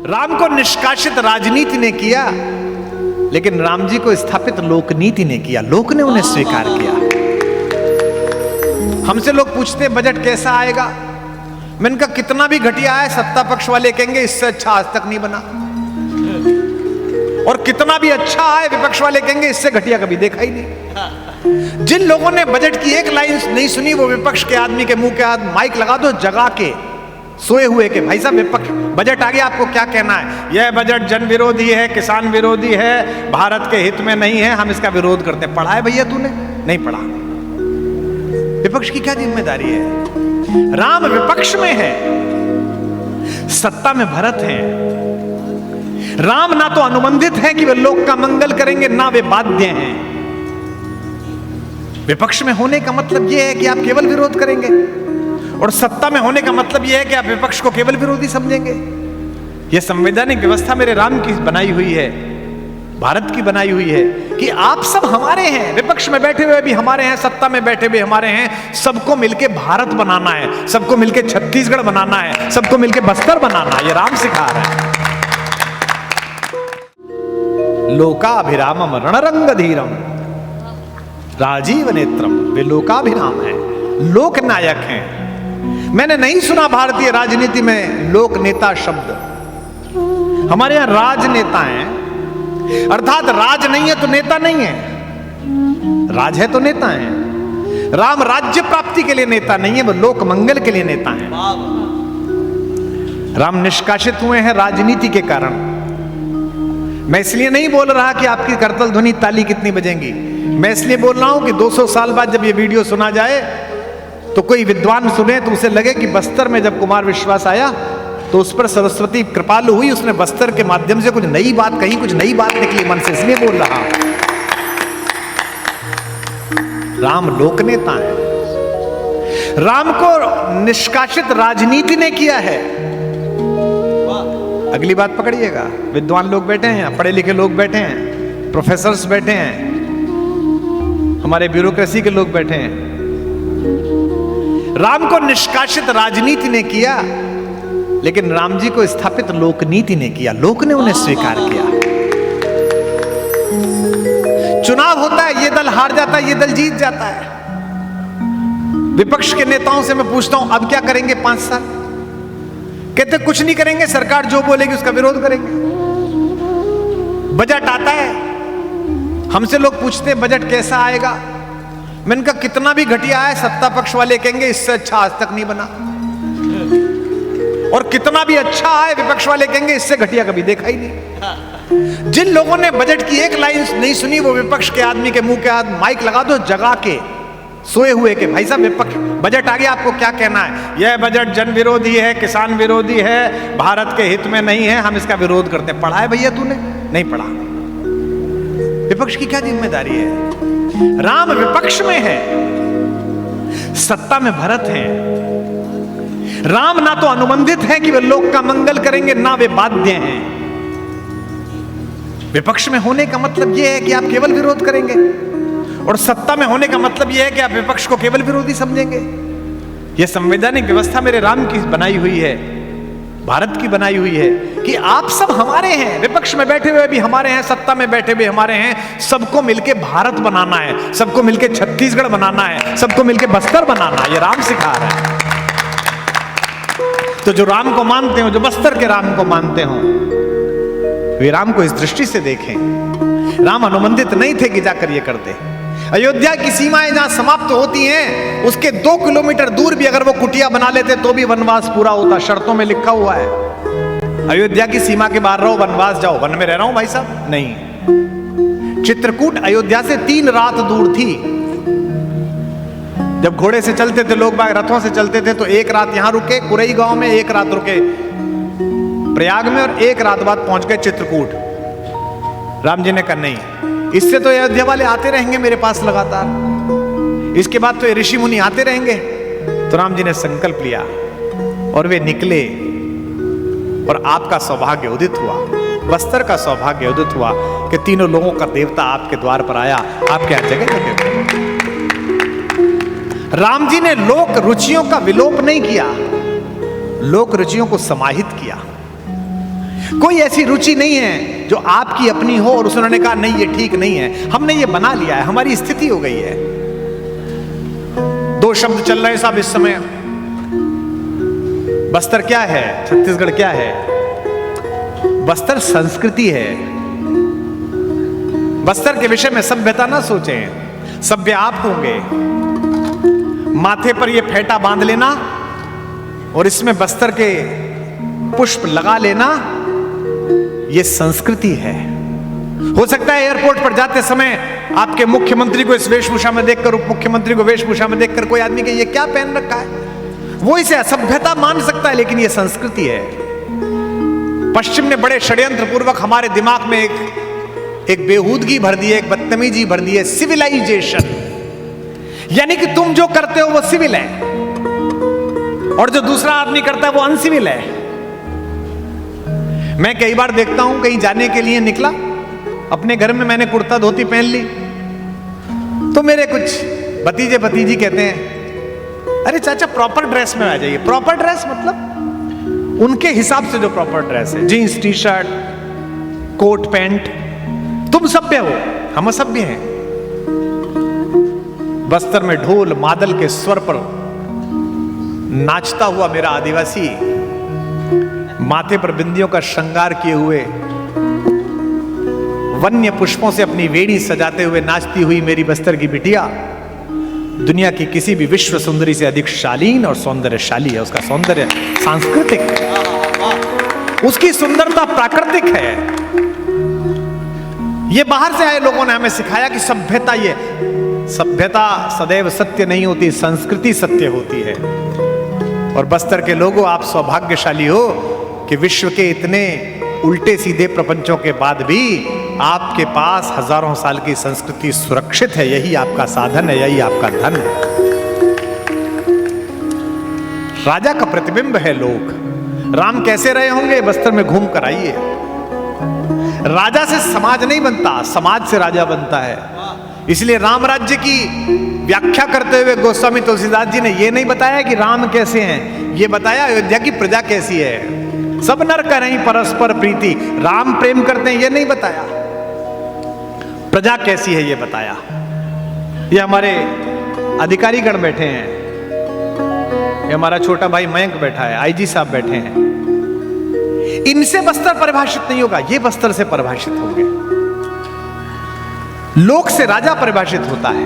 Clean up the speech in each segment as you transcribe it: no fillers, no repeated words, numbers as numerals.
राम को निष्कासित राजनीति ने किया, लेकिन राम जी को स्थापित लोकनीति ने किया। लोक ने उन्हें स्वीकार किया। हमसे लोग पूछते हैं बजट कैसा आएगा, मैंने कहा कितना भी घटिया है सत्ता पक्ष वाले कहेंगे इससे अच्छा आज तक नहीं बना, और कितना भी अच्छा है विपक्ष वाले कहेंगे इससे घटिया कभी देखा ही नहीं। जिन लोगों ने बजट की एक लाइन नहीं सुनी वो विपक्ष के आदमी के मुंह के हाथ माइक लगा दो जगा के सोए हुए के, भाई साहब विपक्ष बजट आ गया आपको क्या कहना है, यह बजट जन विरोधी है, किसान विरोधी है, भारत के हित में नहीं है, हम इसका विरोध करते हैं। पढ़ा है भैया तूने? नहीं पढ़ा। विपक्ष की क्या जिम्मेदारी है? राम विपक्ष में है, सत्ता में भरत है। राम ना तो अनुबंधित है कि वे लोक का मंगल करेंगे, ना वे बाध्य हैं। विपक्ष में होने का मतलब यह है कि आप केवल विरोध करेंगे, और सत्ता में होने का मतलब यह है कि आप विपक्ष को केवल विरोधी समझेंगे। यह संवैधानिक व्यवस्था मेरे राम की बनाई हुई है, भारत की बनाई हुई है कि आप सब हमारे हैं। विपक्ष में बैठे हुए भी हमारे हैं, सत्ता में बैठे हुए हमारे हैं। सबको मिलके भारत बनाना है, सबको मिलके छत्तीसगढ़ बनाना है, सबको मिलके बस्तर बनाना है। ये राम सिखा रहा है। लोकाभिरामम रणरंग धीरम राजीव नेत्रम, वे लोकाभिराम है, लोक नायक हैं। मैंने नहीं सुना भारतीय राजनीति में लोक नेता शब्द। हमारे यहां राजनेता हैं, अर्थात राज नहीं है तो नेता नहीं है, राज है तो नेता है। राम राज्य प्राप्ति के लिए नेता नहीं है, वो लोक मंगल के लिए नेता है। राम निष्कासित हुए हैं राजनीति के कारण। मैं इसलिए नहीं बोल रहा कि आपकी करतल ध्वनि ताली कितनी बजेंगी, मैं इसलिए बोल रहा हूं कि 200 साल बाद जब ये वीडियो सुना जाए तो कोई विद्वान सुने तो उसे लगे कि बस्तर में जब कुमार विश्वास आया तो उस पर सरस्वती कृपालु हुई, उसने बस्तर के माध्यम से कुछ नई बात कही, कुछ नई बात निकली मन से, इसलिए बोल रहा हूं। राम लोक नेता है। राम को निष्कासित राजनीति ने किया है। अगली बात पकड़िएगा, विद्वान लोग बैठे हैं, पढ़े लिखे लोग बैठे हैं, प्रोफेसर्स बैठे हैं, हमारे ब्यूरोक्रेसी के लोग बैठे हैं। राम को निष्कासित राजनीति ने किया, लेकिन राम जी को स्थापित लोकनीति ने किया। लोक ने उन्हें स्वीकार किया। चुनाव होता है, ये दल हार जाता है, ये दल जीत जाता है। विपक्ष के नेताओं से मैं पूछता हूं अब क्या करेंगे 5 साल? कहते कुछ नहीं करेंगे, सरकार जो बोलेगी उसका विरोध करेंगे। बजट आता है, हमसे लोग पूछते हैं बजट कैसा आएगा, मैंने कहा कितना भी घटिया है सत्ता पक्ष वाले कहेंगे इससे अच्छा आज तक नहीं बना, और कितना भी अच्छा है विपक्ष वाले कहेंगे इससे घटिया कभी देखा ही नहीं। जिन लोगों ने बजट की एक लाइन नहीं सुनी वो विपक्ष के आदमी के मुंह के हाथ माइक लगा दो जगा के सोए हुए के, भाई साहब विपक्ष बजट आ गया आपको क्या कहना है, यह बजट जन विरोधी है, किसान विरोधी है, भारत के हित में नहीं है, हम इसका विरोध करते हैं। पढ़ा है भैया तूने? नहीं पढ़ा। विपक्ष की क्या जिम्मेदारी है? राम विपक्ष में है, सत्ता में भरत है। राम ना तो अनुबंधित है कि वे लोक का मंगल करेंगे, ना वे बाध्य हैं। विपक्ष में होने का मतलब यह है कि आप केवल विरोध करेंगे, और सत्ता में होने का मतलब यह है कि आप विपक्ष को केवल विरोधी समझेंगे। यह संवैधानिक व्यवस्था मेरे राम की बनाई हुई है, भारत की बनाई हुई है कि आप सब हमारे हैं। विपक्ष में बैठे हुए भी हमारे हैं, सत्ता में बैठे हुए हमारे हैं। सबको मिलके भारत बनाना है, सबको मिलके छत्तीसगढ़ बनाना है, सबको मिलके बस्तर बनाना है। यह राम सिखा रहा है। तो जो राम को मानते हो, जो बस्तर के राम को मानते हो, वे राम को इस दृष्टि से देखें। राम अनुबंधित नहीं थे कि जाकर ये करते। अयोध्या की सीमाएं जहां समाप्त होती हैं उसके 2 किलोमीटर दूर भी अगर वो कुटिया बना लेते तो भी वनवास पूरा होता। शर्तों में लिखा हुआ है, अयोध्या की सीमा के बाहर रहो, वनवास जाओ। वन में रह रहा हूं भाई साहब? नहीं। चित्रकूट अयोध्या से 3 रात दूर थी। जब घोड़े से चलते थे लोग, बाग रथों से चलते थे, तो 1 रात यहां रुके कुरई गांव में, 1 रात रुके प्रयाग में, और 1 रात बाद पहुंच गए चित्रकूट। राम जी ने कहा नहीं, इससे तो अयोध्या वाले आते रहेंगे मेरे पास लगातार, इसके बाद तो ये ऋषि मुनि आते रहेंगे। तो राम जी ने संकल्प लिया और वे निकले, और आपका सौभाग्य उदित हुआ, बस्तर का सौभाग्य उदित हुआ कि तीनों लोगों का देवता आपके द्वार पर आया, आपके यहां जगह जगह। राम जी ने लोक रुचियों का विलोप नहीं किया, लोक रुचियों को समाहित किया। कोई ऐसी रुचि नहीं है जो आपकी अपनी हो और उन्होंने कहा नहीं ये ठीक नहीं है, हमने ये बना लिया है, हमारी स्थिति हो गई है। दो शब्द चल रहे हैं साहब इस समय। बस्तर क्या है, छत्तीसगढ़ क्या है? बस्तर संस्कृति है। बस्तर के विषय में सभ्यता ना सोचें, सभ्य आप होंगे। माथे पर ये फेटा बांध लेना और इसमें बस्तर के पुष्प लगा लेना, ये संस्कृति है। हो सकता है एयरपोर्ट पर जाते समय आपके मुख्यमंत्री को इस वेशभूषा में देखकर, उप मुख्यमंत्री को वेशभूषा में देखकर कोई आदमी के ये क्या पहन रखा है, वो इसे असभ्यता मान सकता है, लेकिन ये संस्कृति है। पश्चिम ने बड़े षड्यंत्र पूर्वक हमारे दिमाग में एक बेहूदगी भर दी है, एक बदतमीजी भर दी है, सिविलाइजेशन। यानी कि तुम जो करते हो वो सिविल है और जो दूसरा आदमी करता है वो अनसिविल है। मैं कई बार देखता हूं, कहीं जाने के लिए निकला, अपने घर में मैंने कुर्ता धोती पहन ली, तो मेरे कुछ भतीजे भतीजी कहते हैं अरे चाचा प्रॉपर ड्रेस में आ जाइए। प्रॉपर ड्रेस मतलब उनके हिसाब से जो प्रॉपर ड्रेस है, jeans T shirt coat pant. तुम सभ्य हो, हम असभ्य हैं। बस्तर में ढोल मादल के स्वर पर नाचता हुआ मेरा आदिवासी, माथे पर बिंदियों का श्रृंगार किए हुए, वन्य पुष्पों से अपनी वेणी सजाते हुए नाचती हुई मेरी बस्तर की बिटिया दुनिया की किसी भी विश्व सुंदरी से अधिक शालीन और सौंदर्यशाली है। उसका सौंदर्य सांस्कृतिक है, उसकी सुंदरता प्राकृतिक है। ये बाहर से आए लोगों ने हमें सिखाया कि सभ्यता, ये सभ्यता सदैव सत्य नहीं होती, संस्कृति सत्य होती है। और बस्तर के लोगों, आप सौभाग्यशाली हो कि विश्व के इतने उल्टे सीधे प्रपंचों के बाद भी आपके पास हजारों साल की संस्कृति सुरक्षित है। यही आपका साधन है, यही आपका धन है। राजा का प्रतिबिंब है लोग। राम कैसे रहे होंगे, बस्तर में घूम कर आइए। राजा से समाज नहीं बनता, समाज से राजा बनता है। इसलिए राम राज्य की व्याख्या करते हुए गोस्वामी तुलसीदास जी ने यह नहीं बताया कि राम कैसे हैं, यह बताया अयोध्या की प्रजा कैसी है। सब नर करें परस्पर प्रीति, राम प्रेम करते हैं, यह नहीं बताया। प्रजा कैसी है ये बताया। ये हमारे अधिकारी गण बैठे हैं, ये हमारा छोटा भाई मयंक बैठा है, आईजी साहब बैठे हैं। इनसे बस्तर परिभाषित नहीं होगा, ये बस्तर से परिभाषित होंगे। लोक से राजा परिभाषित होता है।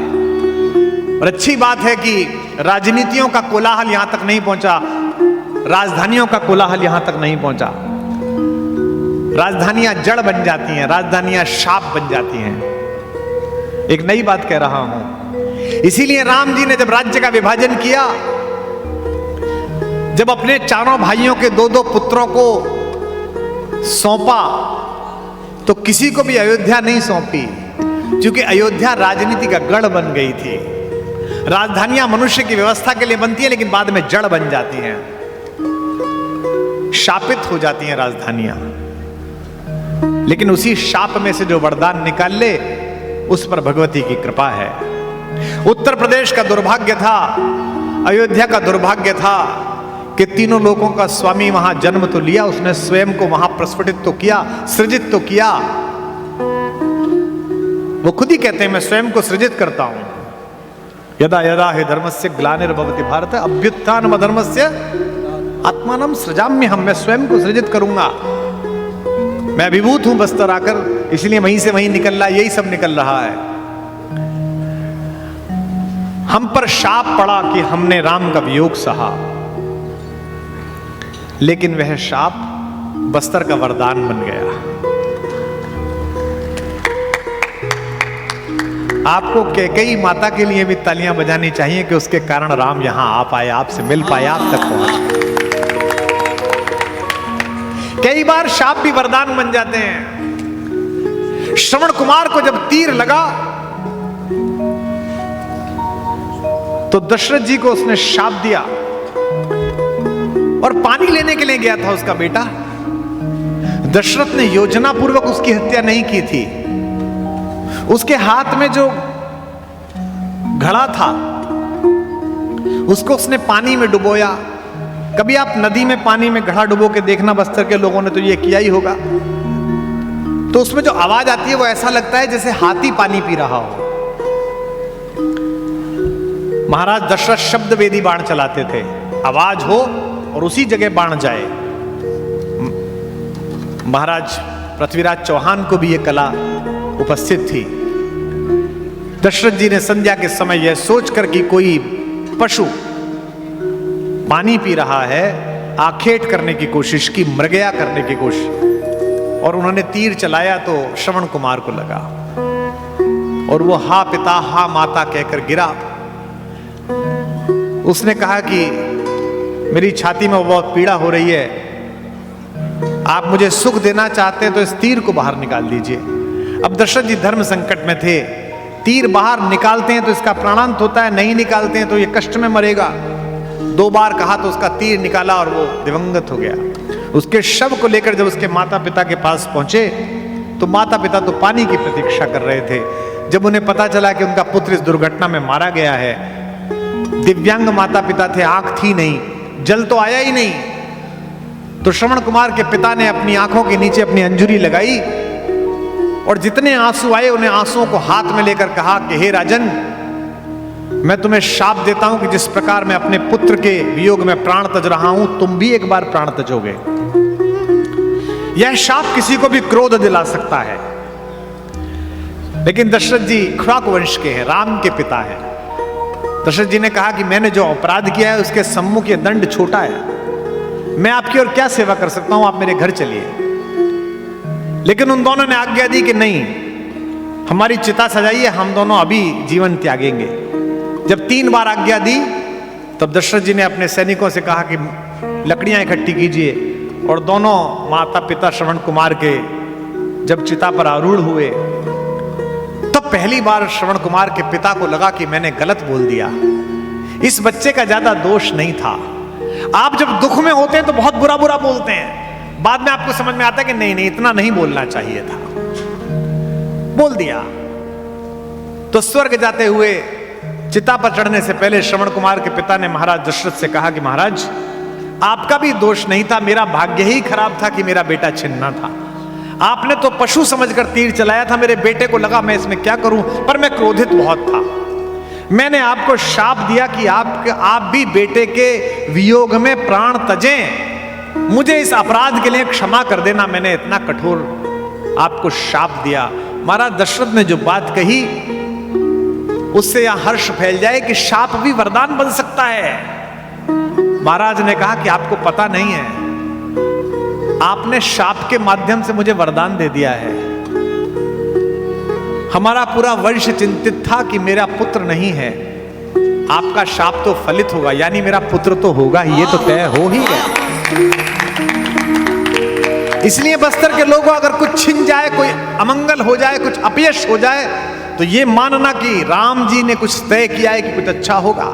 और अच्छी बात है कि राजनीतियों का कोलाहल यहां तक नहीं पहुंचा, राजधानियों का कोलाहल यहां तक नहीं पहुंचा। राजधानियां जड़ बन जाती हैं, राजधानियां शाप बन जाती हैं। एक नई बात कह रहा हूं। इसीलिए राम जी ने जब राज्य का विभाजन किया, जब अपने चारों भाइयों के दो दो पुत्रों को सौंपा, तो किसी को भी अयोध्या नहीं सौंपी, क्योंकि अयोध्या राजनीति का गढ़ बन गई थी। राजधानियां मनुष्य की व्यवस्था के लिए बनती है, लेकिन बाद में जड़ बन जाती हैं, शापित हो जाती हैं राजधानियां। लेकिन उसी शाप में से जो वरदान निकाल ले, उस पर भगवती की कृपा है। उत्तर प्रदेश का दुर्भाग्य था, अयोध्या का दुर्भाग्य था कि तीनों लोगों का स्वामी वहां जन्म तो लिया, उसने स्वयं को वहां प्रस्फुटित तो किया, सृजित तो किया। वो खुद ही कहते हैं मैं स्वयं को सृजित करता हूं। यदा यदा हि धर्मस्य ग्लानिर्भवति भारत अभ्युत्थानम अधर्मस्य आत्मानं सृजाम्यहम्। मैं स्वयं को सृजित करूंगा। मैं अभिभूत हूं बस्तर आकर, इसलिए वहीं से वहीं निकल रहा, यही सब निकल रहा है। हम पर शाप पड़ा कि हमने राम का वियोग सहा, लेकिन वह शाप बस्तर का वरदान बन गया। आपको कैकेयी माता के लिए भी तालियां बजानी चाहिए कि उसके कारण राम यहां आ पाए, आपसे मिल पाए, आप तक पहुंच। कई बार शाप भी वरदान बन जाते हैं। श्रवण कुमार को जब तीर लगा तो दशरथ जी को उसने शाप दिया, और पानी लेने के लिए गया था उसका बेटा। दशरथ ने योजना पूर्वक उसकी हत्या नहीं की थी। उसके हाथ में जो घड़ा था उसको उसने पानी में डुबोया, कभी आप नदी में पानी में घड़ा डुबो के देखना, बस्तर के लोगों ने तो ये किया ही होगा। तो उसमें जो आवाज आती है वो ऐसा लगता है जैसे हाथी पानी पी रहा हो। महाराज दशरथ शब्द वेदी बाण चलाते थे, आवाज हो और उसी जगह बाण जाए। महाराज पृथ्वीराज चौहान को भी यह कला उपस्थित थी। दशरथ जी ने संध्या के समय यह सोचकर कि कोई पशु पानी पी रहा है, आखेट करने की कोशिश की, मृगया करने की कोशिश, और उन्होंने तीर चलाया तो श्रवण कुमार को लगा और वो हा पिता हा माता कहकर गिरा। उसने कहा कि मेरी छाती में बहुत पीड़ा हो रही है, आप मुझे सुख देना चाहते हैं तो इस तीर को बाहर निकाल दीजिए। अब दशरथ जी धर्म संकट में थे, तीर बाहर निकालते हैं तो इसका प्राणांत होता है, नहीं निकालते हैं तो ये कष्ट में मरेगा। 2 बार कहा तो उसका तीर निकाला और वो दिवंगत हो गया। उसके शव को लेकर जब उसके माता पिता के पास पहुंचे तो माता पिता तो पानी की प्रतीक्षा कर रहे थे। जब उन्हें पता चला कि उनका पुत्र इस दुर्घटना में मारा गया है, दिव्यांग माता पिता थे, आंख थी नहीं, जल तो आया ही नहीं, तो श्रवण कुमार के पिता ने अपनी आंखों के नीचे अपनी अंजुरी लगाई और जितने आंसू आए उन्हें आंसुओं को हाथ में लेकर कहा कि हे राजन, मैं तुम्हें शाप देता हूं कि जिस प्रकार मैं अपने पुत्र के वियोग में प्राण तज रहा हूं, तुम भी एक बार प्राण तजोगे। यह शाप किसी को भी क्रोध दिला सकता है, लेकिन दशरथ जी इक्ष्वाकु वंश के हैं, राम के पिता हैं। दशरथ जी ने कहा कि मैंने जो अपराध किया है उसके सम्मुख ये दंड छोटा है, मैं आपकी और क्या सेवा कर सकता हूं, आप मेरे घर चलिए। लेकिन उन दोनों ने आज्ञा दी कि नहीं, हमारी चिता सजाइए, हम दोनों अभी जीवन त्यागेंगे। जब 3 बार आज्ञा दी तब दशरथ जी ने अपने सैनिकों से कहा कि लकड़ियां इकट्ठी कीजिए, और दोनों माता पिता श्रवण कुमार के जब चिता पर आरूढ़ हुए तब पहली बार श्रवण कुमार के पिता को लगा कि मैंने गलत बोल दिया। इस बच्चे का ज्यादा दोष नहीं था। आप जब दुख में होते हैं तो बहुत बुरा बुरा बोलते हैं, बाद में आपको समझ में आता है कि नहीं नहीं, इतना नहीं बोलना चाहिए था, बोल दिया। तो स्वर्ग जाते हुए चिता पर चढ़ने से पहले श्रवण कुमार के पिता ने महाराज दशरथ से कहा कि महाराज, आपका भी दोष नहीं था, मेरा भाग्य ही खराब था कि मेरा बेटा छिन्ना था। आपने तो पशु समझकर तीर चलाया था, मेरे बेटे को लगा मैं इसमें क्या करूं, पर मैं क्रोधित बहुत था। मैंने आपको शाप दिया कि आप भी बेटे के वियोग में प्राण तजें, मुझे इस अपराध के लिए क्षमा कर देना, मैंने इतना कठोर आपको शाप दिया। महाराज दशरथ ने जो बात कही उससे यह हर्ष फैल जाए कि शाप भी वरदान बन सकता है। महाराज ने कहा कि आपको पता नहीं है, आपने शाप के माध्यम से मुझे वरदान दे दिया है। हमारा पूरा वंश चिंतित था कि मेरा पुत्र नहीं है, आपका शाप तो फलित होगा, यानी मेरा पुत्र तो होगा ही, ये तो तय हो ही गया। इसलिए बस्तर के लोगों अगर कुछ छिन जाए, कोई अमंगल हो जाए, कुछ अपयश हो जाए, तो ये मानना कि राम जी ने कुछ तय किया है कि कुछ अच्छा होगा।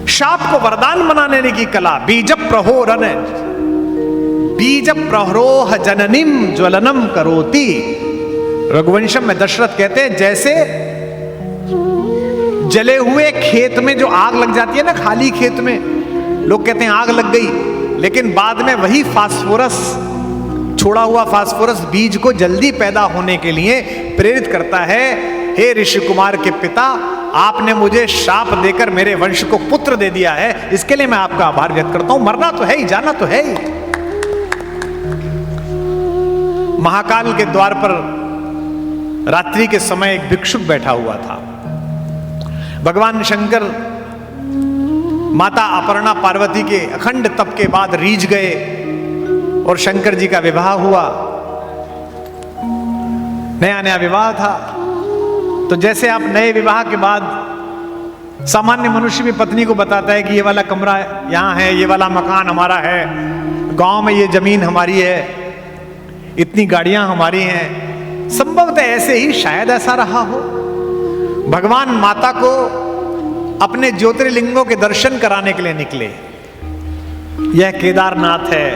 शाप को वरदान बनाने की कला, बीज प्रहोरन, बीज प्रहरोह जननीम ज्वलनम करोति। रघुवंशम में दशरथ कहते हैं जैसे जले हुए खेत में जो आग लग जाती है ना, खाली खेत में लोग कहते हैं आग लग गई, लेकिन बाद में वही फास्फोरस, छोड़ा हुआ फास्फोरस बीज को जल्दी पैदा होने के लिए प्रेरित करता है। हे ऋषि कुमार के पिता, आपने मुझे शाप देकर मेरे वंश को पुत्र दे दिया है, इसके लिए मैं आपका आभार व्यक्त करता हूं। मरना तो है ही, जाना तो है ही। महाकाल के द्वार पर रात्रि के समय एक भिक्षुक बैठा हुआ था। भगवान शंकर माता अपर्णा पार्वती के अखंड तप के बाद रीझ गए और शंकर जी का विवाह हुआ। नया नया विवाह था, तो जैसे आप नए विवाह के बाद सामान्य मनुष्य भी पत्नी को बताता है कि ये वाला कमरा यहां है, ये वाला मकान हमारा है, गांव में ये जमीन हमारी है, इतनी गाड़ियां हमारी हैं, संभवतः ऐसे ही शायद ऐसा रहा हो। भगवान माता को अपने ज्योतिर्लिंगों के दर्शन कराने के लिए निकले। यह केदारनाथ है,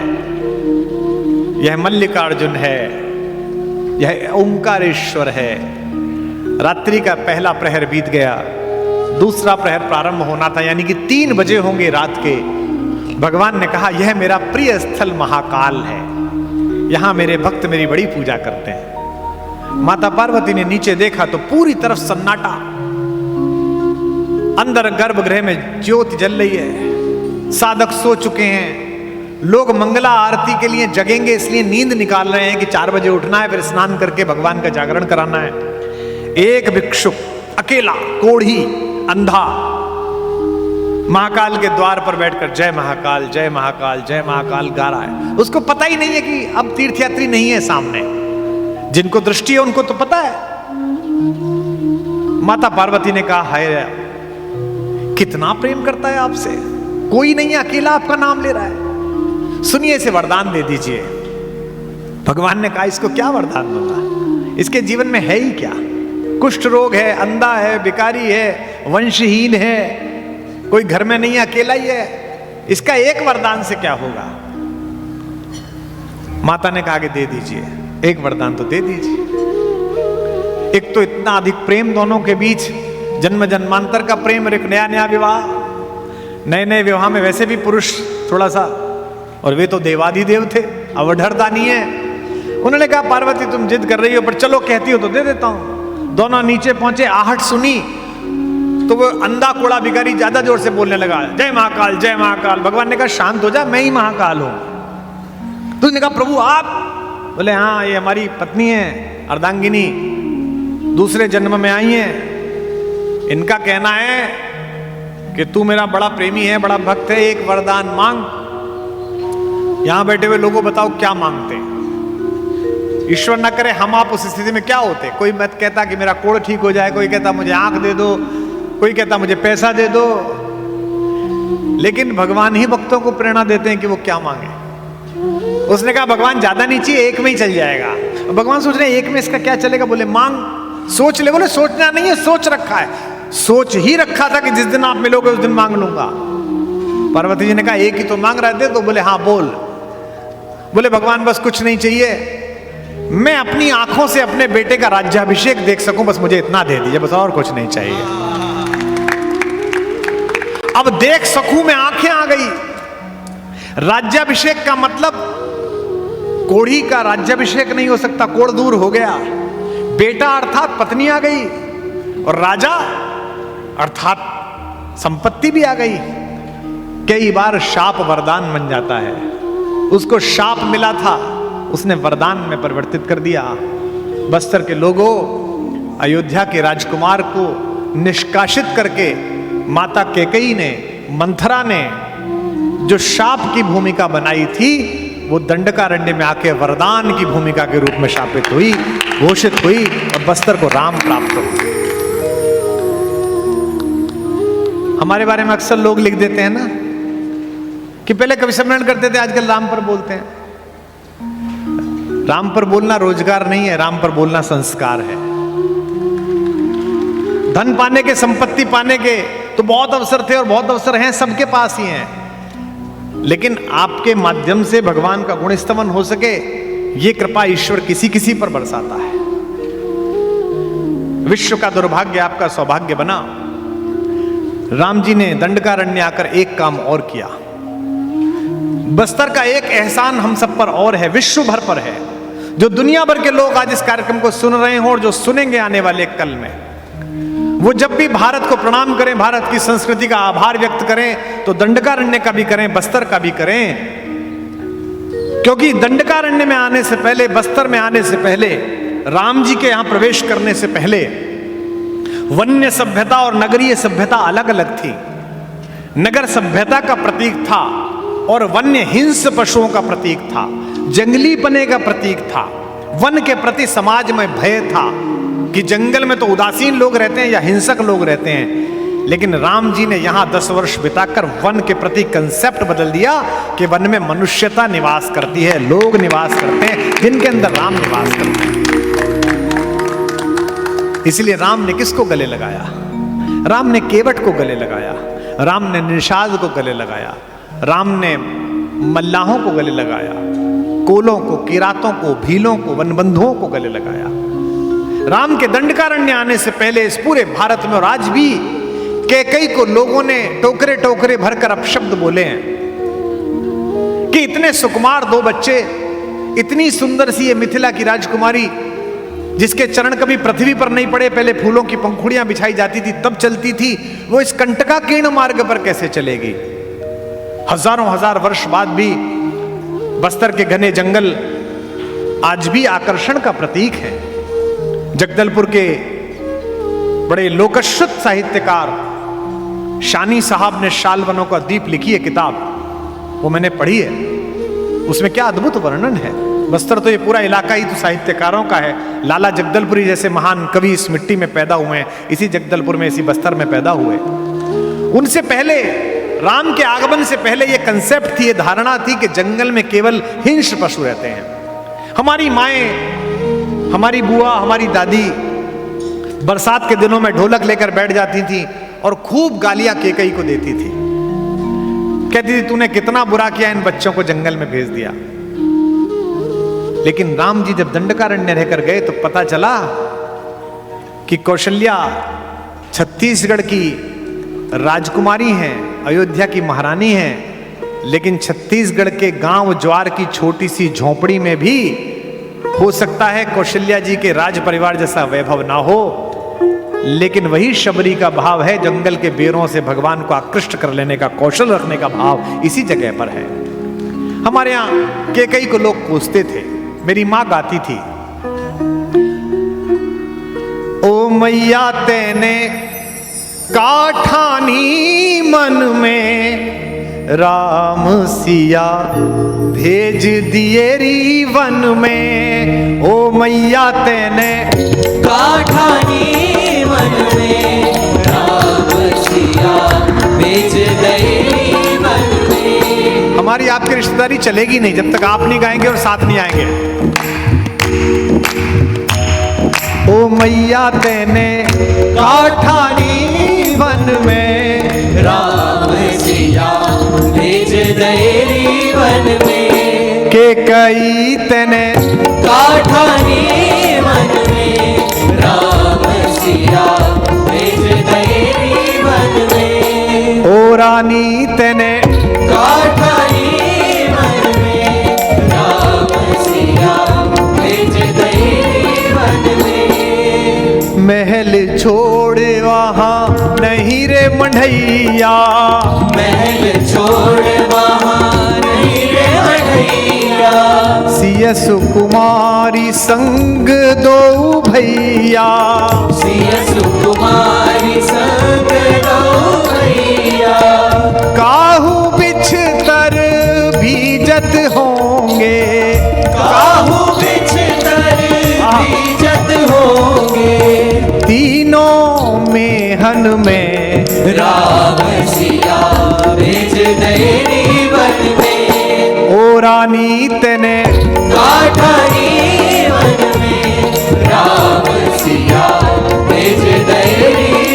यह मल्लिकार्जुन है, यह ओंकारेश्वर है। रात्रि का पहला प्रहर बीत गया, दूसरा प्रहर प्रारंभ होना था, यानी कि 3 बजे होंगे रात के। भगवान ने कहा यह मेरा प्रिय स्थल महाकाल है, यहां मेरे भक्त मेरी बड़ी पूजा करते हैं। माता पार्वती ने नीचे देखा तो पूरी तरफ सन्नाटा, अंदर गर्भगृह में ज्योति जल रही है, साधक सो चुके हैं, लोग मंगला आरती के लिए जगेंगे इसलिए नींद निकाल रहे हैं कि 4 बजे उठना है, फिर स्नान करके भगवान का जागरण कराना है। एक भिक्षुक अकेला, कोढ़ी, अंधा, महाकाल के द्वार पर बैठकर जय महाकाल जय महाकाल जय महाकाल गा रहा है। उसको पता ही नहीं है कि अब तीर्थयात्री नहीं है सामने, जिनको दृष्टि है उनको तो पता है। माता पार्वती ने कहा हाय कितना प्रेम करता है आपसे, कोई नहीं है, अकेला आपका नाम ले रहा है, सुनिए इसे वरदान दे दीजिए। भगवान ने कहा इसको क्या वरदान दूंगा, इसके जीवन में है ही क्या, कुष्ठ रोग है, अंधा है, भिखारी है, वंशहीन है, कोई घर में नहीं है, अकेला ही है, इसका एक वरदान से क्या होगा। माता ने कहा कि दे दीजिए, एक वरदान तो दे दीजिए। एक तो इतना अधिक प्रेम दोनों के बीच, जन्म जन्मांतर का प्रेम, एक नया नया विवाह, नए नए विवाह में वैसे भी पुरुष थोड़ा सा, और वे तो देवाधिदेव थे, अवधरता नहीं है। उन्होंने कहा पार्वती तुम जिद कर रही हो, पर चलो कहती हो तो दे देता हूं। दोनों नीचे पहुंचे, आहट सुनी तो वो अंधा कोड़ा भिखारी ज्यादा जोर से बोलने लगा जय महाकाल जय महाकाल। भगवान ने कहा शांत हो जा, मैं ही महाकाल हूं। तो उसने कहा प्रभु आप? बोले हाँ ये हमारी पत्नी है अर्धांगिनी, दूसरे जन्म में आई है, इनका कहना है कि तू मेरा बड़ा प्रेमी है, बड़ा भक्त है, एक वरदान मांग। यहां बैठे हुए लोगों बताओ क्या मांगते हैं? ईश्वर न करे हम आप उस स्थिति में क्या होते? कोई मत कहता कि मेरा कोढ़ ठीक हो जाए, कोई कहता मुझे आंख दे दो, कोई कहता मुझे पैसा दे दो, लेकिन भगवान ही भक्तों को प्रेरणा देते हैं कि वो क्या मांगे। उसने कहा भगवान ज्यादा नहीं चाहिए, एक में ही चल जाएगा। भगवान सोच रहे हैं एक में इसका क्या चलेगा? बोले मांग, सोच ले। बोले सोचना नहीं है, सोच रखा है, सोच ही रखा था कि जिस दिन आप मिलोगे उस दिन मांग लूंगा। पार्वती जी ने कहा एक ही तो मांग रहे थे, तो बोले हाँ बोल। बोले भगवान बस कुछ नहीं चाहिए, मैं अपनी आंखों से अपने बेटे का राज्याभिषेक देख सकूं, बस मुझे इतना दे दीजिए, बस और कुछ नहीं चाहिए। अब देख सकूं मैं, आंखें आ गई। राज्याभिषेक का मतलब कोढ़ी का राज्याभिषेक नहीं हो सकता, कोढ़ दूर हो गया। बेटा अर्थात पत्नी आ गई, और राजा अर्थात संपत्ति भी आ गई। कई बार शाप वरदान बन जाता है। उसको शाप मिला था, उसने वरदान में परिवर्तित कर दिया। बस्तर के लोगों, अयोध्या के राजकुमार को निष्कासित करके माता कैकेयी ने, मंथरा ने जो शाप की भूमिका बनाई थी, वो दंडकारण्य में आके वरदान की भूमिका के रूप में शापित हुई, घोषित हुई, और बस्तर को राम प्राप्त हुआ। हमारे बारे में अक्सर लोग लिख देते हैं ना कि पहले कवि सम्मेलन करते थे, आजकल राम पर बोलते हैं। राम पर बोलना रोजगार नहीं है, राम पर बोलना संस्कार है। धन पाने के, संपत्ति पाने के तो बहुत अवसर थे और बहुत अवसर हैं, सबके पास ही हैं, लेकिन आपके माध्यम से भगवान का गुण स्तवन हो सके, ये कृपा ईश्वर किसी किसी पर बरसाता है। विश्व का दुर्भाग्य आपका सौभाग्य बना। राम जी ने दंडकारण्य आकर एक काम और किया। बस्तर का एक एहसान हम सब पर और है, विश्व भर पर है। जो दुनिया भर के लोग आज इस कार्यक्रम को सुन रहे हो और जो सुनेंगे आने वाले कल में, वो जब भी भारत को प्रणाम करें, भारत की संस्कृति का आभार व्यक्त करें, तो दंडकारण्य का भी करें, बस्तर का भी करें। क्योंकि दंडकारण्य में आने से पहले, बस्तर में आने से पहले, राम जी के यहां प्रवेश करने से पहले वन्य सभ्यता और नगरीय सभ्यता अलग अलग थी। नगर सभ्यता का प्रतीक था और वन्य हिंस पशुओं का प्रतीक था, जंगली पने का प्रतीक था। वन के प्रति समाज में भय था कि जंगल में तो उदासीन लोग रहते हैं या हिंसक लोग रहते हैं, लेकिन राम जी ने यहां 10 वर्ष बिताकर वन के प्रति कंसेप्ट बदल दिया कि वन में मनुष्यता निवास करती है, लोग निवास करते हैं, जिनके अंदर राम निवास करते हैं। इसलिए राम ने किसको गले लगाया? राम ने केवट को गले लगाया, राम ने निषाद को गले लगाया, राम ने मल्लाहों को गले लगाया, कोलों को, किरातों को, भीलों को, वनबंधुओं को गले लगाया। राम के दंडकारण्य आने से पहले इस पूरे भारत में और आज भी कैकई को लोगों ने टोकरे टोकरे भरकर अपशब्द बोले हैं कि इतने सुकुमार दो बच्चे, इतनी सुंदर सी ये मिथिला की राजकुमारी जिसके चरण कभी पृथ्वी पर नहीं पड़े, पहले फूलों की पंखुड़ियां बिछाई जाती थी तब चलती थी, वो इस कंटकाकीर्ण मार्ग पर कैसे चलेगी? हजारों हजार वर्ष बाद भी बस्तर के घने जंगल आज भी आकर्षण का प्रतीक है। जगदलपुर के बड़े लोकश्रुत साहित्यकार शानी साहब ने शालवनों का दीप लिखी है किताब, वो मैंने पढ़ी है। उसमें क्या अद्भुत वर्णन है। बस्तर तो ये पूरा इलाका ही तो साहित्यकारों का है। लाला जगदलपुरी जैसे महान कवि इस मिट्टी में पैदा हुए हैं, इसी जगदलपुर में, इसी बस्तर में पैदा हुए। उनसे पहले, राम के आगमन से पहले ये कंसेप्ट थी, ये धारणा थी कि जंगल में केवल हिंस्र पशु रहते हैं। हमारी माएं, हमारी बुआ, हमारी दादी बरसात के दिनों में ढोलक लेकर बैठ जाती थी और खूब गालियां कैकई को देती थी। कहती थी तूने कितना बुरा किया, इन बच्चों को जंगल में भेज दिया। लेकिन राम जी जब दंडकारण्य रहकर गए तो पता चला कि कौशल्या छत्तीसगढ़ की राजकुमारी हैं, अयोध्या की महारानी हैं, लेकिन छत्तीसगढ़ के गांव ज्वार की छोटी सी झोपड़ी में भी हो सकता है कौशल्या जी के राज परिवार जैसा वैभव ना हो, लेकिन वही शबरी का भाव है, जंगल के बेरों से भगवान को आकृष्ट कर लेने का, कौशल रखने का भाव इसी जगह पर है। हमारे यहां कैकई को लोग पूछते थे, मेरी मां गाती थी, ओ मैया तेने काठानी मन में राम सिया भेज दिए री वन में। ओ मैया तेने काठानी मन में राम सिया भेज दिए री वन में। हमारी आपकी रिश्तेदारी चलेगी नहीं जब तक आप नहीं गाएंगे और साथ नहीं आएंगे। ओ मैया तेने काठानी वन में राम सिया भेज दे वन में। कैकई तेने काठानी वन में राम सिया भेज दे वन में। ओ रानी तेने काठानी वन में राम सिया भेज दे वन में। महल छोड़ वहां नहीं रे मढ़ैया, महल छोड़ वहां नहीं रे मढ़ैया। सिया सुकुमारी संग दो भैया, सिया सुकुमारी संग दो भैया। काहू बिछतर भीजत होंगे, काहू बिछतर भीजत होंगे। तीनों मेहन में राम सिया भेज दे वन में। ओ रानी तेने काठानी वन में राम सिया भेज दे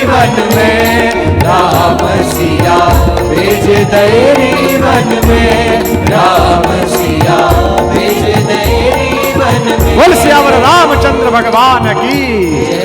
वन में। राम सिया भेज दे वन में। राम सिया भेज दे वन में। बोल सियावर रामचंद्र भगवान की।